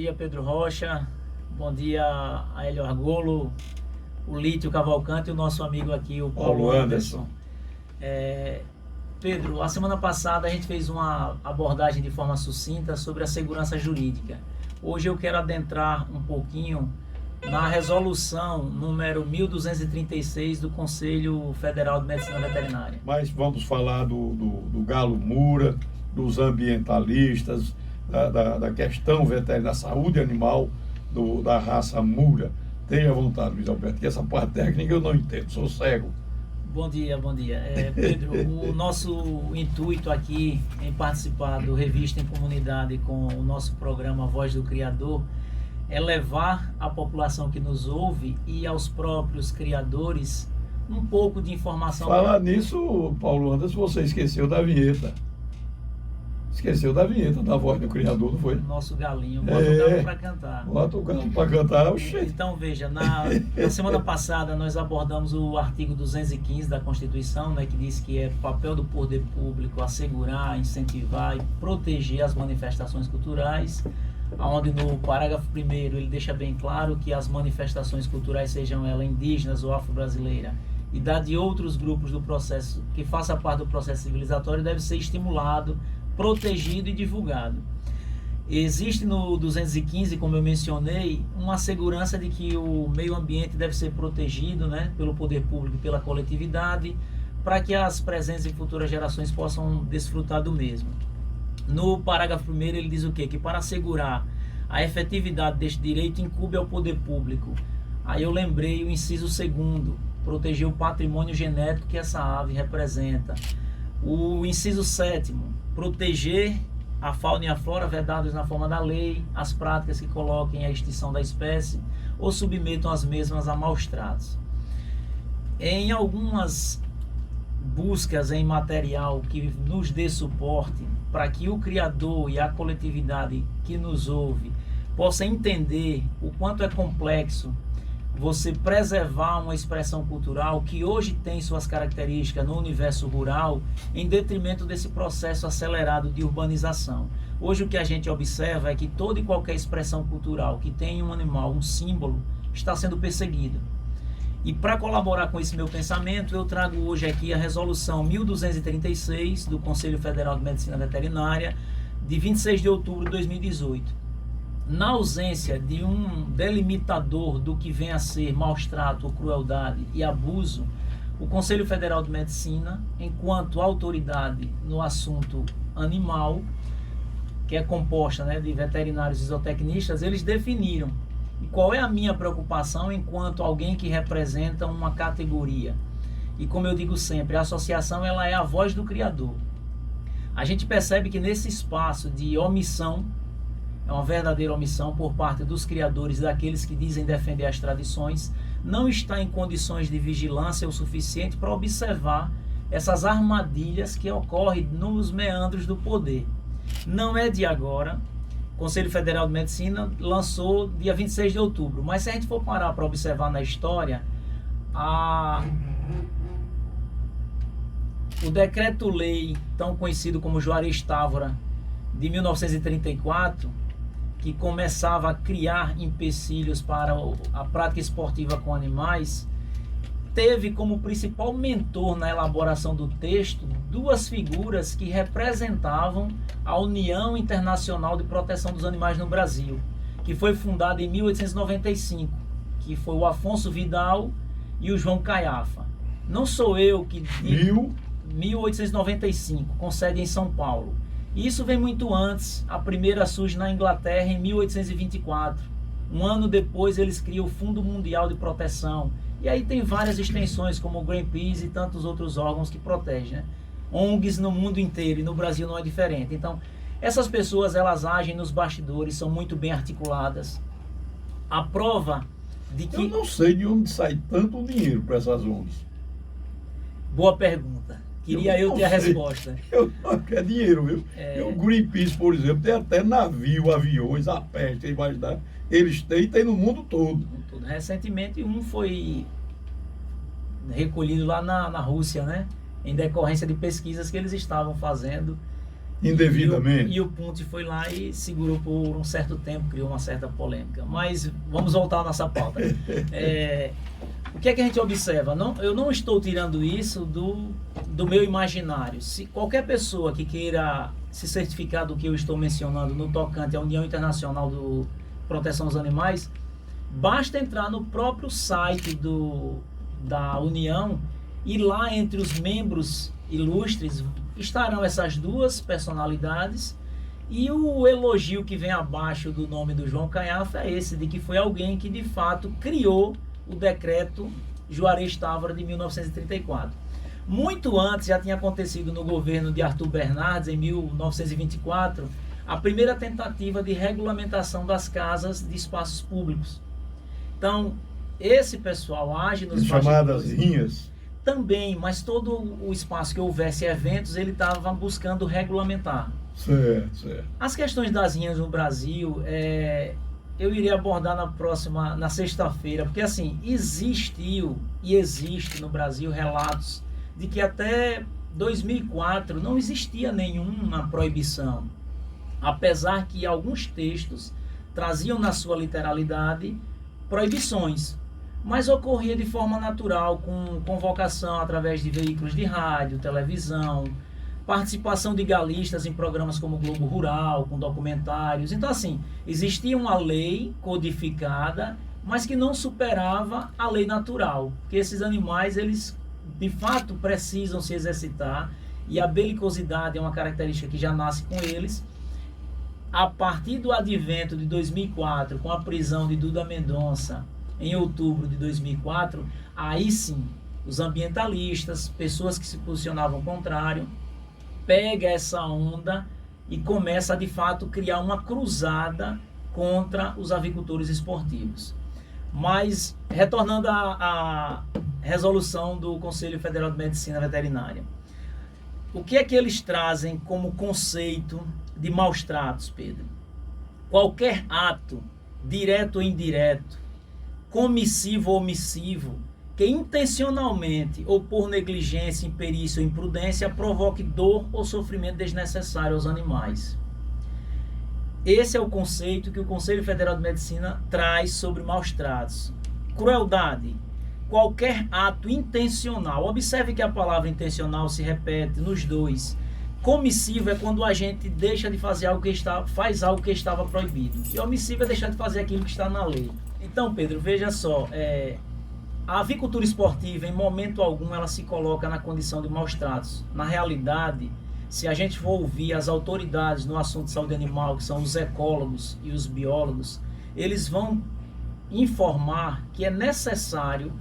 dia, Pedro Rocha. Bom dia a Hélio Argolo, o Lítio Cavalcante e o nosso amigo aqui, o Paulo Anderson. Pedro, a semana passada a gente fez uma abordagem de forma sucinta sobre a segurança jurídica. Hoje eu quero adentrar um pouquinho na resolução número 1236 do Conselho Federal de Medicina Veterinária. Mas vamos falar do Galo Moura, dos ambientalistas, da questão veterinária, da saúde animal da raça Moura. Tenha vontade, Luiz Alberto, que essa parte técnica eu não entendo, sou cego. Bom dia, bom dia. Pedro, o nosso intuito aqui em participar do Revista em Comunidade com o nosso programa Voz do Criador é levar à população que nos ouve e aos próprios criadores um pouco de informação. Falar nisso, Paulo Anderson, você esqueceu da vinheta. Esqueceu da vinheta da Voz do Criador, não foi? Nosso galinho, bota o galo para cantar. Bota o galo para cantar, oxê. Então veja, na semana passada nós abordamos o artigo 215 da Constituição, né, que diz que é papel do poder público assegurar, incentivar e proteger as manifestações culturais, onde no parágrafo 1º ele deixa bem claro que as manifestações culturais, sejam elas indígenas ou afro-brasileira, e da de outros grupos do processo, que faça parte do processo civilizatório, deve ser estimulado, protegido e divulgado. Existe no 215, como eu mencionei, uma segurança de que o meio ambiente deve ser protegido, né, pelo poder público e pela coletividade, para que as presentes e futuras gerações possam desfrutar do mesmo. No parágrafo 1º ele diz o quê? Que para assegurar a efetividade deste direito incumbe ao poder público. Aí eu lembrei o inciso 2º, proteger o patrimônio genético que essa ave representa. O inciso 7º, proteger a fauna e a flora vedados na forma da lei, as práticas que coloquem a extinção da espécie ou submetam as mesmas a maus tratos. Em algumas buscas em material que nos dê suporte para que o criador e a coletividade que nos ouve possa entender o quanto é complexo você preservar uma expressão cultural que hoje tem suas características no universo rural, em detrimento desse processo acelerado de urbanização. Hoje o que a gente observa é que toda e qualquer expressão cultural que tem um animal, um símbolo, está sendo perseguida. E para colaborar com esse meu pensamento, eu trago hoje aqui a resolução 1236 do Conselho Federal de Medicina Veterinária, de 26 de outubro de 2018. Na ausência de um delimitador do que vem a ser maus-trato, crueldade e abuso, o Conselho Federal de Medicina, enquanto autoridade no assunto animal, que é composta, né, de veterinários e zootecnistas, eles definiram. E qual é a minha preocupação enquanto alguém que representa uma categoria? E como eu digo sempre, a associação ela é a voz do criador. A gente percebe que nesse espaço de omissão, é uma verdadeira omissão por parte dos criadores, daqueles que dizem defender as tradições, não está em condições de vigilância o suficiente para observar essas armadilhas que ocorrem nos meandros do poder. Não é de agora, o Conselho Federal de Medicina lançou dia 26 de outubro, mas se a gente for parar para observar na história, o decreto-lei, tão conhecido como Juarez Távora, de 1934, que começava a criar empecilhos para a prática esportiva com animais, teve como principal mentor na elaboração do texto duas figuras que representavam a União Internacional de Proteção dos Animais no Brasil, que foi fundada em 1895, que foi o Afonso Vidal e o João Caiafa. Não sou eu que digo 1895, com sede em São Paulo. Isso vem muito antes. A primeira surge na Inglaterra em 1824. Um ano depois eles criam o Fundo Mundial de Proteção. E aí tem várias extensões, como o Greenpeace e tantos outros órgãos que protegem, né? ONGs no mundo inteiro, e no Brasil não é diferente. Então, essas pessoas, elas agem nos bastidores, são muito bem articuladas. A prova de que... Eu não sei de onde sai tanto dinheiro para essas ONGs. Boa pergunta. Queria eu ter a resposta. Eu não quero dinheiro, viu? O Greenpeace, por exemplo, tem até navio, aviões, a peste, imaginar. Eles têm no mundo todo. Recentemente um foi recolhido lá na Rússia, né? Em decorrência de pesquisas que eles estavam fazendo. indevidamente. E o Ponte foi lá e segurou por um certo tempo, criou uma certa polêmica. Mas vamos voltar à nossa pauta. O que é que a gente observa? Eu não estou tirando isso do meu imaginário. Se qualquer pessoa que queira se certificar do que eu estou mencionando no tocante à União Internacional de Proteção aos Animais, basta entrar no próprio site da União e lá entre os membros ilustres estarão essas duas personalidades, e o elogio que vem abaixo do nome do João Caiafa é esse, de que foi alguém que de fato criou o decreto Juarez Távora de 1934. Muito antes já tinha acontecido no governo de Arthur Bernardes, em 1924, a primeira tentativa de regulamentação das casas de espaços públicos. Então, esse pessoal age nos chamadas rinhas. Também, mas todo o espaço que houvesse eventos, ele estava buscando regulamentar. Certo. As questões das rinhas no Brasil, eu iria abordar na sexta-feira, porque assim, existiu e existe no Brasil relatos de que até 2004 não existia nenhuma proibição, apesar que alguns textos traziam na sua literalidade proibições, mas ocorria de forma natural, com convocação através de veículos de rádio, televisão, participação de galistas em programas como Globo Rural, com documentários. Então, assim, existia uma lei codificada, mas que não superava a lei natural, porque esses animais, eles de fato precisam se exercitar, e a belicosidade é uma característica que já nasce com eles. A partir do advento de 2004, com a prisão de Duda Mendonça, em outubro de 2004, aí sim, os ambientalistas, pessoas que se posicionavam contrário, pega essa onda e começa a de fato criar uma cruzada contra os avicultores esportivos. Mas, retornando à resolução do Conselho Federal de Medicina Veterinária, o que é que eles trazem como conceito de maus tratos, Pedro? Qualquer ato, direto ou indireto, comissivo ou omissivo, que intencionalmente ou por negligência, imperícia ou imprudência provoque dor ou sofrimento desnecessário aos animais. Esse é o conceito que o Conselho Federal de Medicina traz sobre maus tratos. Crueldade, qualquer ato intencional. Observe que a palavra intencional se repete nos dois. Comissivo é quando a gente deixa de fazer algo faz algo que estava proibido. E omissivo é deixar de fazer aquilo que está na lei. Então, Pedro, veja só, a avicultura esportiva, em momento algum, ela se coloca na condição de maus tratos. Na realidade, se a gente for ouvir as autoridades no assunto de saúde animal, que são os ecólogos e os biólogos, eles vão informar que é necessário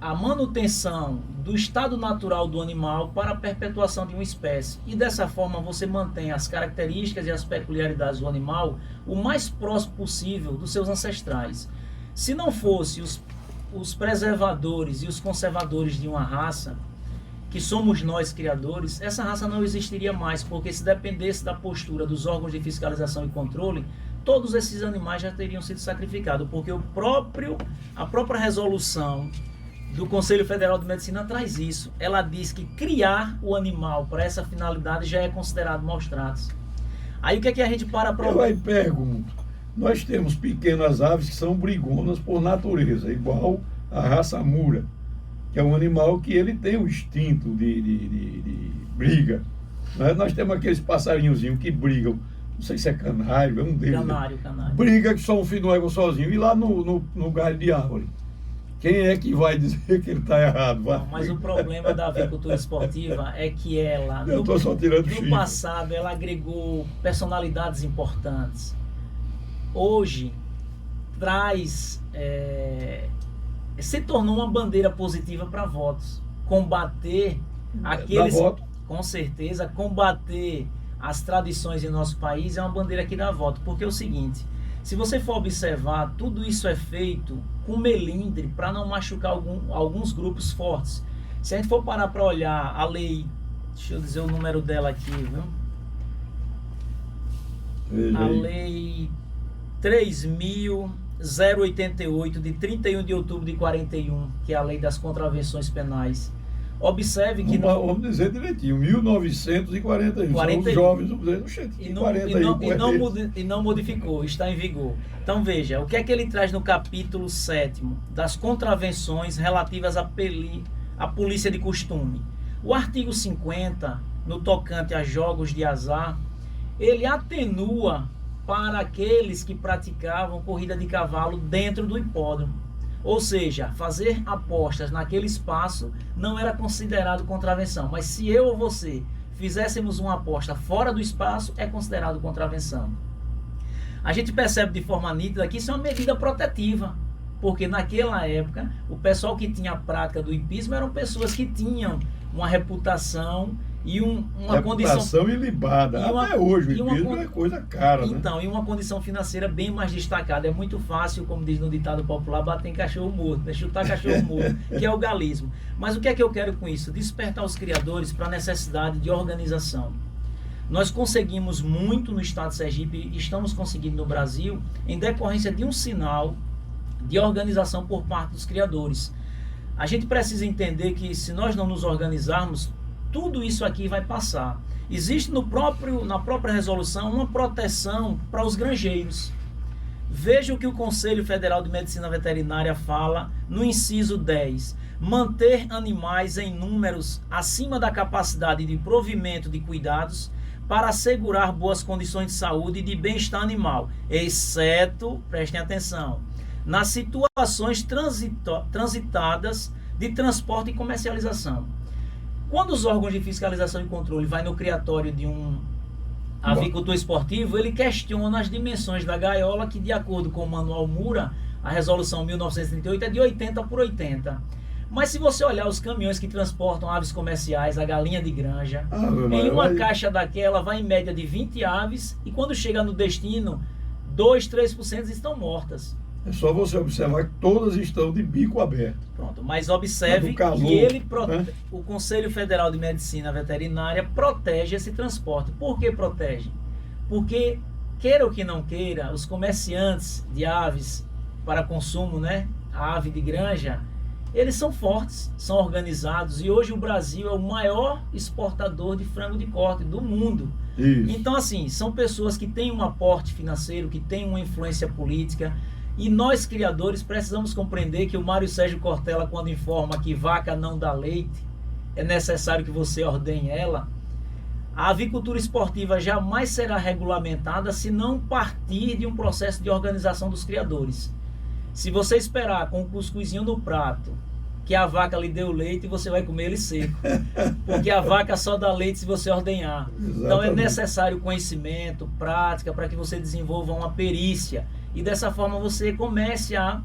a manutenção do estado natural do animal para a perpetuação de uma espécie. E dessa forma você mantém as características e as peculiaridades do animal o mais próximo possível dos seus ancestrais. Se não fosse os preservadores e os conservadores de uma raça, que somos nós criadores, essa raça não existiria mais, porque se dependesse da postura dos órgãos de fiscalização e controle, todos esses animais já teriam sido sacrificados, porque a própria resolução do Conselho Federal de Medicina traz isso. Ela diz que criar o animal para essa finalidade já é considerado maus tratos. Aí o que é que a gente para Eu aí pergunto, nós temos pequenas aves que são brigonas por natureza, igual a raça mura, que é um animal que ele tem um instinto de briga. Né? Nós temos aqueles passarinhozinhos que brigam, não sei se é canário, é um deles. Canário. Briga que só um filho não égua sozinho, e lá no galho de árvore. Quem é que vai dizer que ele está errado? Não, mas o problema da avicultura esportiva é que ela, no passado, ela agregou personalidades importantes. Hoje, se tornou uma bandeira positiva para votos. Combater aqueles... Com certeza, combater as tradições em nosso país é uma bandeira que dá voto. Porque é o seguinte, se você for observar, tudo isso é feito com melindre para não machucar alguns grupos fortes. Se a gente for parar para olhar a lei, deixa eu dizer o número dela aqui, viu? A lei 3.088 de 31 de outubro de 41, que é a lei das contravenções penais. Observe que... Vamos dizer direitinho, 1941. São os jovens, vamos dizer, no Chete. E não modificou, está em vigor. Então veja, o que é que ele traz no capítulo 7º das contravenções relativas à polícia de costume? O artigo 50, no tocante a jogos de azar, ele atenua para aqueles que praticavam corrida de cavalo dentro do hipódromo. Ou seja, fazer apostas naquele espaço não era considerado contravenção. Mas se eu ou você fizéssemos uma aposta fora do espaço, é considerado contravenção. A gente percebe de forma nítida que isso é uma medida protetiva. Porque naquela época, o pessoal que tinha a prática do hipismo eram pessoas que tinham uma reputação e uma condição ilibada. Até hoje, o hipismo é coisa cara, então, né? E uma condição financeira bem mais destacada. É muito fácil, como diz no ditado popular, bater em cachorro morto, né? Chutar cachorro morto, que é o galismo. Mas o que é que eu quero com isso? Despertar os criadores para a necessidade de organização. Nós conseguimos muito no estado de Sergipe, e estamos conseguindo no Brasil, em decorrência de um sinal de organização por parte dos criadores. A gente precisa entender que se nós não nos organizarmos, tudo isso aqui vai passar. Existe na própria resolução uma proteção para os granjeiros. Veja o que o Conselho Federal de Medicina Veterinária fala no inciso 10. Manter animais em números acima da capacidade de provimento de cuidados para assegurar boas condições de saúde e de bem-estar animal, exceto, prestem atenção, nas situações transitadas de transporte e comercialização. Quando os órgãos de fiscalização e controle vai no criatório de um avicultor esportivo, ele questiona as dimensões da gaiola, que de acordo com o Manual Moura, a resolução 1938 é de 80 por 80. Mas se você olhar os caminhões que transportam aves comerciais, a galinha de granja, em uma caixa daquela vai em média de 20 aves, e quando chega no destino, 2, 3% estão mortas. É só você observar que todas estão de bico aberto. Pronto, mas observe calor, que o Conselho Federal de Medicina Veterinária protege esse transporte. Por que protege? Porque, queira ou que não queira, os comerciantes de aves para consumo, né, a ave de granja, eles são fortes, são organizados, e hoje o Brasil é o maior exportador de frango de corte do mundo. Isso. Então, assim, são pessoas que têm um aporte financeiro, que têm uma influência política. E nós, criadores, precisamos compreender que o Mário Sérgio Cortella, quando informa que vaca não dá leite, é necessário que você ordenhe ela. A avicultura esportiva jamais será regulamentada se não partir de um processo de organização dos criadores. Se você esperar com o cuscuzinho no prato que a vaca lhe deu leite, você vai comer ele seco. Porque a vaca só dá leite se você ordenhar. Exatamente. Então é necessário conhecimento, prática, para que você desenvolva uma perícia. E dessa forma você comece a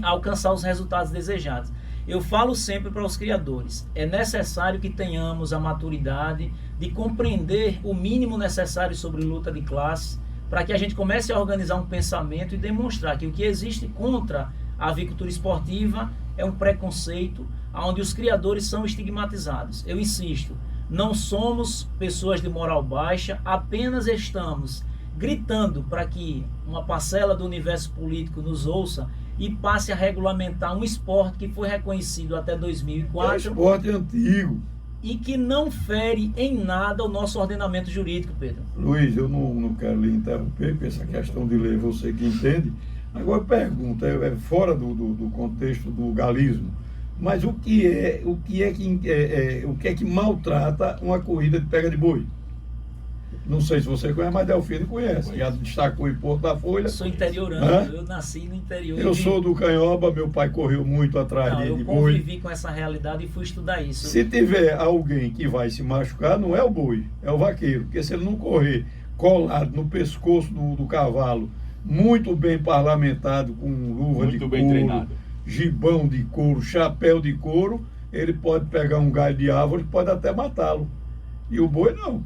alcançar os resultados desejados. Eu falo sempre para os criadores, é necessário que tenhamos a maturidade de compreender o mínimo necessário sobre luta de classes, para que a gente comece a organizar um pensamento e demonstrar que o que existe contra a avicultura esportiva é um preconceito, onde os criadores são estigmatizados. Eu insisto, não somos pessoas de moral baixa, apenas estamos gritando para que uma parcela do universo político nos ouça e passe a regulamentar um esporte que foi reconhecido até 2004. É um esporte antigo. E que não fere em nada o nosso ordenamento jurídico, Pedro. Luiz, eu não quero lhe interromper, porque essa questão de lei você que entende. Agora pergunta, é fora do contexto do galismo, mas o que é que maltrata uma corrida de pega de boi? Não sei se você conhece, mas Delfino conhece. Já destacou em Porto da Folha. Sou interiorano, eu nasci no interior. Eu sou do Canhoba, meu pai correu muito atrás de boi. Eu convivi com essa realidade e fui estudar isso. Se tiver alguém que vai se machucar, não é o boi, é o vaqueiro. Porque se ele não correr colado no pescoço do cavalo, muito bem parlamentado, com luva muito de bem couro, treinado, gibão de couro, chapéu de couro, ele pode pegar um galho de árvore, pode até matá-lo. E o boi não.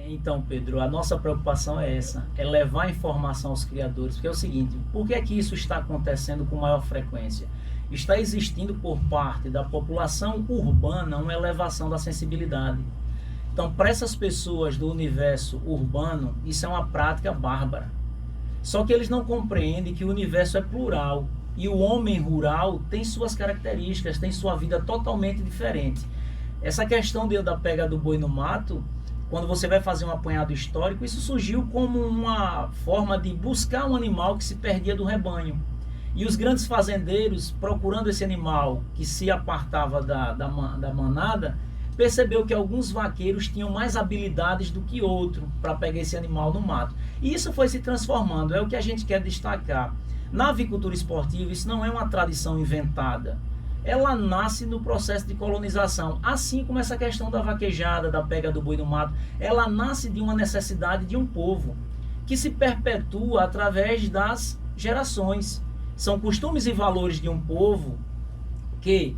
Então, Pedro, a nossa preocupação é essa, é levar informação aos criadores, porque é o seguinte, por que é que isso está acontecendo com maior frequência? Está existindo por parte da população urbana uma elevação da sensibilidade. Então, para essas pessoas do universo urbano, isso é uma prática bárbara. Só que eles não compreendem que o universo é plural. e o homem rural tem suas características, tem sua vida totalmente diferente. Essa questão da pega do boi no mato, quando você vai fazer um apanhado histórico, isso surgiu como uma forma de buscar um animal que se perdia do rebanho. E os grandes fazendeiros, procurando esse animal que se apartava da manada, percebeu que alguns vaqueiros tinham mais habilidades do que outro para pegar esse animal no mato. E isso foi se transformando, é o que a gente quer destacar. Na avicultura esportiva, isso não é uma tradição inventada. Ela nasce no processo de colonização, assim como essa questão da vaquejada, da pega do boi no mato. Ela nasce de uma necessidade de um povo, que se perpetua através das gerações. São costumes e valores de um povo que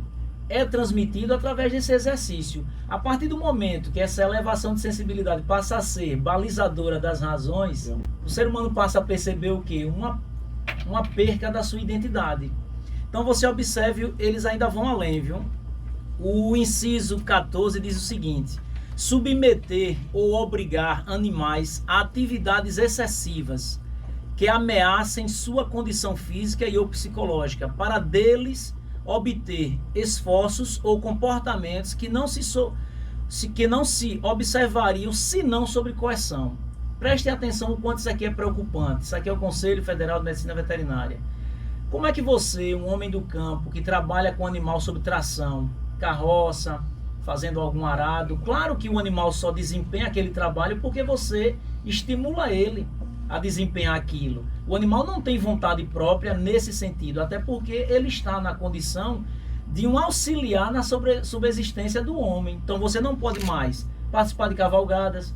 é transmitido através desse exercício. A partir do momento que essa elevação de sensibilidade passa a ser balizadora das razões, o ser humano passa a perceber o quê? Uma perca da sua identidade. Então você observe, eles ainda vão além, viu? O inciso 14 diz o seguinte: submeter ou obrigar animais a atividades excessivas que ameacem sua condição física e ou psicológica, para deles obter esforços ou comportamentos que não se observariam senão sob coerção. Prestem atenção o quanto isso aqui é preocupante. Isso aqui é o Conselho Federal de Medicina Veterinária. Como é que você, um homem do campo, que trabalha com animal sob tração, carroça, fazendo algum arado, claro que o animal só desempenha aquele trabalho porque você estimula ele a desempenhar aquilo. O animal não tem vontade própria nesse sentido, até porque ele está na condição de um auxiliar na subsistência do homem. Então você não pode mais participar de cavalgadas,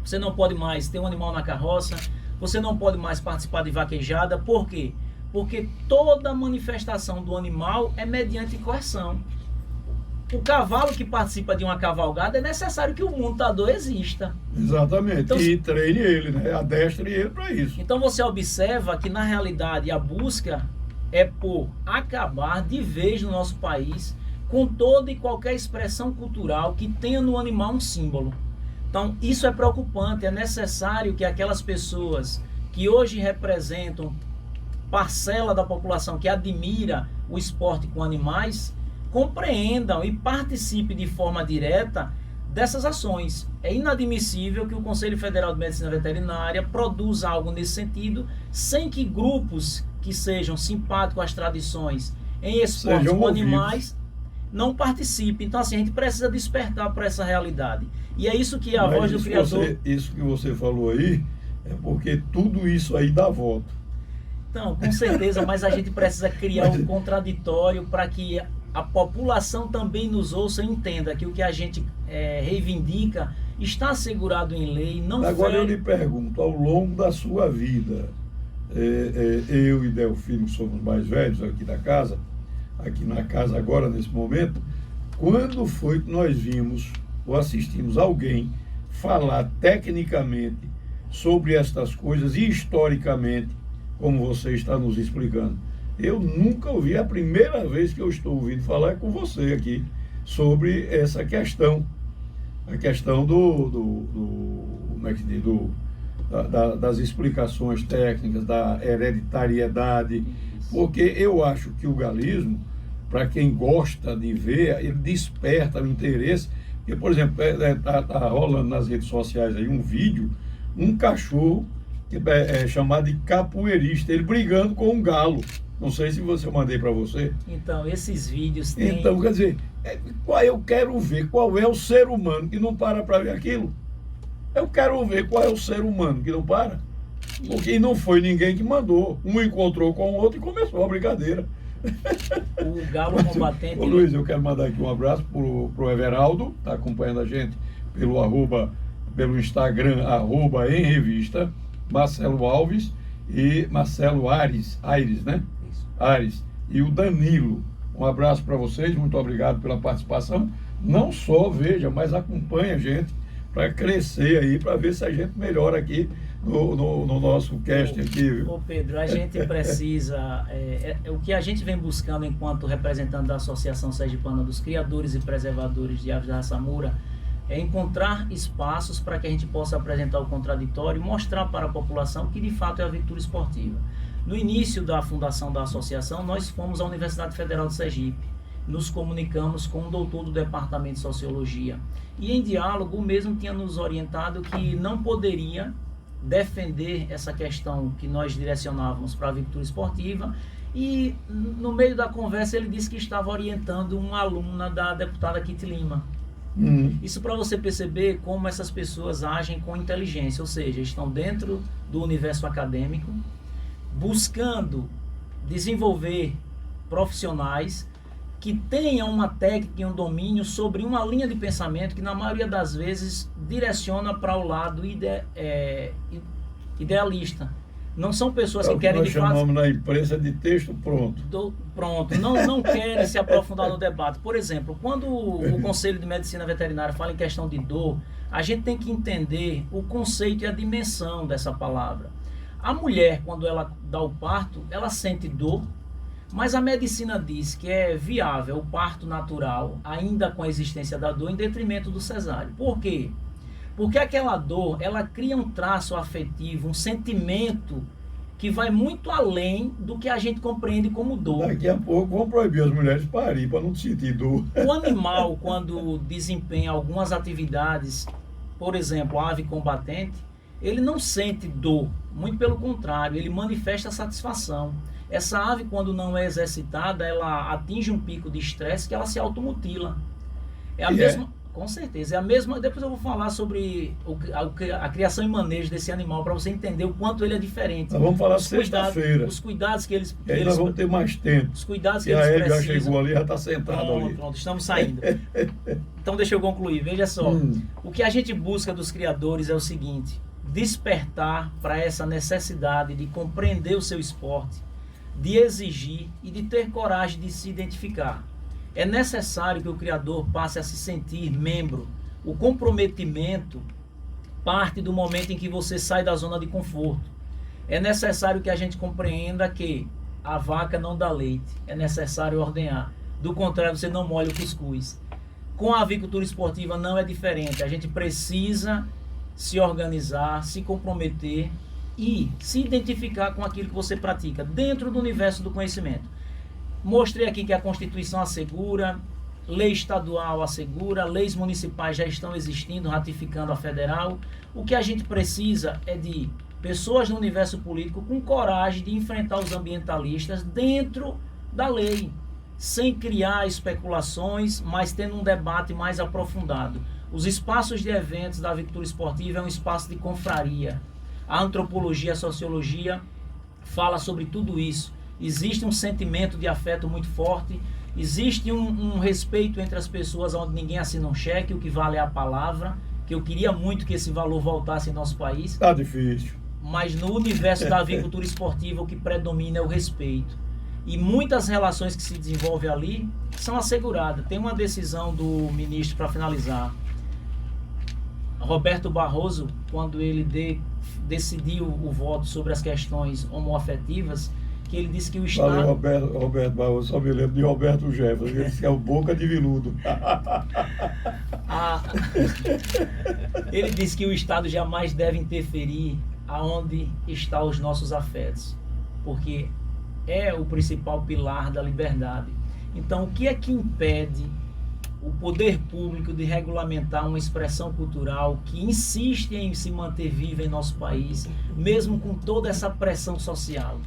você não pode mais ter um animal na carroça, você não pode mais participar de vaquejada. Por quê? Porque toda manifestação do animal é mediante coerção. O cavalo que participa de uma cavalgada é necessário que o montador exista. Exatamente, então, e treine ele, né? Adestre ele para isso. Então você observa que na realidade a busca é por acabar de vez no nosso país com toda e qualquer expressão cultural que tenha no animal um símbolo. Então isso é preocupante, é necessário que aquelas pessoas que hoje representam parcela da população que admira o esporte com animais compreendam e participem de forma direta dessas ações. É inadmissível que o Conselho Federal de Medicina Veterinária produza algo nesse sentido sem que grupos que sejam simpáticos às tradições em esportes com animais não participem. Então assim, a gente precisa despertar para essa realidade. E é isso que a voz do criador... Isso que você falou aí é porque tudo isso aí dá voto. Então, com certeza, mas a gente precisa criar um contraditório para que a população também nos ouça e entenda que o que a gente reivindica está assegurado em lei. Não Agora eu lhe pergunto, ao longo da sua vida, eu e Delfino somos mais velhos aqui da casa, aqui na casa agora nesse momento, quando foi que nós vimos ou assistimos alguém falar tecnicamente sobre estas coisas e historicamente, como você está nos explicando? Eu nunca ouvi, é a primeira vez que eu estou ouvindo falar é com você aqui, sobre essa questão, a questão como é que diz, das explicações técnicas, da hereditariedade, porque eu acho que o galismo, para quem gosta de ver, ele desperta o interesse, porque, por exemplo, tá rolando nas redes sociais aí um vídeo, um cachorro que é chamado de capoeirista, ele brigando com um galo. Não sei se eu mandei para você. Então, esses vídeos têm... Então, quer dizer, eu quero ver qual é o ser humano que não para ver aquilo. Eu quero ver qual é o ser humano que não para. Porque não foi ninguém que mandou. Um encontrou com o outro e começou a brincadeira. O galo combatente... Ô Luiz, eu quero mandar aqui um abraço pro Everaldo, está acompanhando a gente pelo Instagram, @em revista, Marcelo Alves e Marcelo Aires, né? Aires e o Danilo. Um abraço para vocês, muito obrigado pela participação. Não só veja, mas acompanhe a gente para crescer aí, para ver se a gente melhora aqui no nosso cast aqui. Ô Pedro, a gente precisa, o que a gente vem buscando enquanto representante da Associação Sergipana dos Criadores e Preservadores de Aves da Raça Mura, é encontrar espaços para que a gente possa apresentar o contraditório e mostrar para a população que de fato é a avicultura esportiva. No início da fundação da associação, nós fomos à Universidade Federal de Sergipe, nos comunicamos com um doutor do Departamento de Sociologia, e em diálogo o mesmo tinha nos orientado que não poderia defender essa questão que nós direcionávamos para a avicultura esportiva, e no meio da conversa ele disse que estava orientando uma aluna da deputada Kitty Lima. Isso para você perceber como essas pessoas agem com inteligência, ou seja, estão dentro do universo acadêmico, buscando desenvolver profissionais que tenham uma técnica e um domínio sobre uma linha de pensamento que na maioria das vezes direciona para o lado idealista. Não são pessoas que querem de fato... Nós chamamos na imprensa de texto pronto. Não querem se aprofundar no debate. Por exemplo, quando o Conselho de Medicina Veterinária fala em questão de dor, a gente tem que entender o conceito e a dimensão dessa palavra. A mulher, quando ela dá o parto, ela sente dor, mas a medicina diz que é viável o parto natural, ainda com a existência da dor, em detrimento do cesáreo. Por quê? Porque aquela dor, ela cria um traço afetivo, um sentimento que vai muito além do que a gente compreende como dor. Daqui a pouco vão proibir as mulheres de parir para não sentir dor. O animal, quando desempenha algumas atividades, por exemplo, a ave combatente, ele não sente dor, muito pelo contrário, ele manifesta satisfação. Essa ave, quando não é exercitada, ela atinge um pico de estresse que ela se automutila. É a mesma... Com certeza, é a mesma. Depois eu vou falar sobre a criação e manejo desse animal para você entender o quanto ele é diferente. Nós vamos falar sexta-feira. Os cuidados que eles. E aí nós vamos ter mais tempo. Os cuidados que e eles precisam. Já chegou ali, já está sentado ali. Pronto, estamos saindo. Então deixa eu concluir. Veja só, o que a gente busca dos criadores é o seguinte: despertar para essa necessidade de compreender o seu esporte, de exigir e de ter coragem de se identificar. É necessário que o criador passe a se sentir membro. O comprometimento parte do momento em que você sai da zona de conforto. É necessário que a gente compreenda que a vaca não dá leite. É necessário ordenhar. Do contrário, você não molha o cuscuz. Com a avicultura esportiva não é diferente. A gente precisa se organizar, se comprometer e se identificar com aquilo que você pratica dentro do universo do conhecimento. Mostrei aqui que a Constituição assegura, lei estadual assegura, leis municipais já estão existindo, ratificando a federal. O que a gente precisa é de pessoas no universo político com coragem de enfrentar os ambientalistas dentro da lei, sem criar especulações, mas tendo um debate mais aprofundado. Os espaços de eventos da avicultura esportiva é um espaço de confraria. A antropologia, a sociologia fala sobre tudo isso. Existe um sentimento de afeto muito forte, existe um respeito entre as pessoas onde ninguém assina um cheque, o que vale é a palavra, que eu queria muito que esse valor voltasse em nosso país. Está difícil. Mas no universo da avicultura esportiva o que predomina é o respeito. E muitas relações que se desenvolvem ali são asseguradas. Tem uma decisão do ministro, para finalizar, Roberto Barroso, quando ele decidiu o voto sobre as questões homoafetivas, que ele disse que o Estado... Valeu, Roberto Barroso, só me lembro de Roberto Jefferson, ele disse que é o boca de viludo. Ele disse que o Estado jamais deve interferir aonde estão os nossos afetos, porque é o principal pilar da liberdade. Então, o que é que impede o poder público de regulamentar uma expressão cultural que insiste em se manter viva em nosso país, mesmo com toda essa pressão social?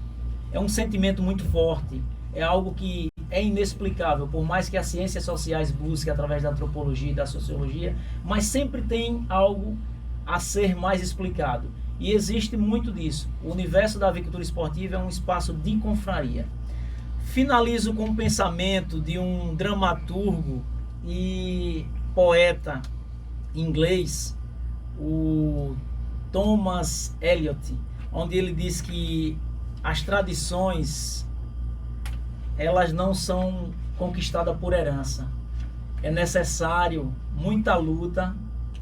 É um sentimento muito forte, é algo que é inexplicável, por mais que as ciências sociais busquem através da antropologia e da sociologia, mas sempre tem algo a ser mais explicado. E existe muito disso. O universo da avicultura esportiva é um espaço de confraria. Finalizo com um pensamento de um dramaturgo e poeta inglês, o Thomas Eliot, onde ele diz que as tradições, elas não são conquistadas por herança. É necessário muita luta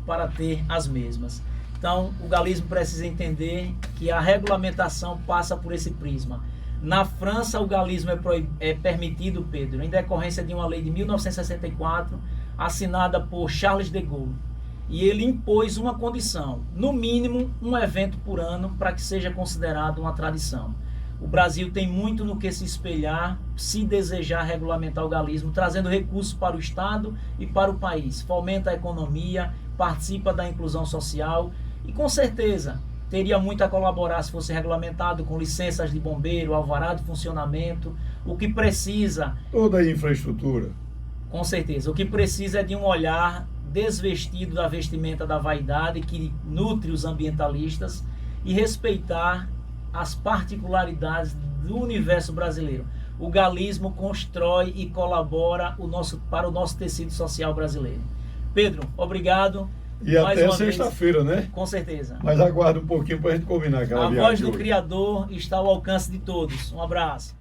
para ter as mesmas. Então, o galismo precisa entender que a regulamentação passa por esse prisma. Na França, o galismo é permitido, Pedro, em decorrência de uma lei de 1964, assinada por Charles de Gaulle. E ele impôs uma condição, no mínimo um evento por ano, para que seja considerado uma tradição. O Brasil tem muito no que se espelhar, se desejar regulamentar o galismo, trazendo recursos para o Estado e para o país. Fomenta a economia, participa da inclusão social e, com certeza, teria muito a colaborar se fosse regulamentado com licenças de bombeiro, alvará de funcionamento. O que precisa... Toda a infraestrutura. Com certeza. O que precisa é de um olhar desvestido da vestimenta da vaidade que nutre os ambientalistas e respeitar as particularidades do universo brasileiro. O galismo constrói e colabora para o nosso tecido social brasileiro. Pedro, obrigado. E até sexta-feira, né? Com certeza. Mas aguarda um pouquinho para a gente combinar aquela viagem. A voz do Criador está ao alcance de todos. Um abraço.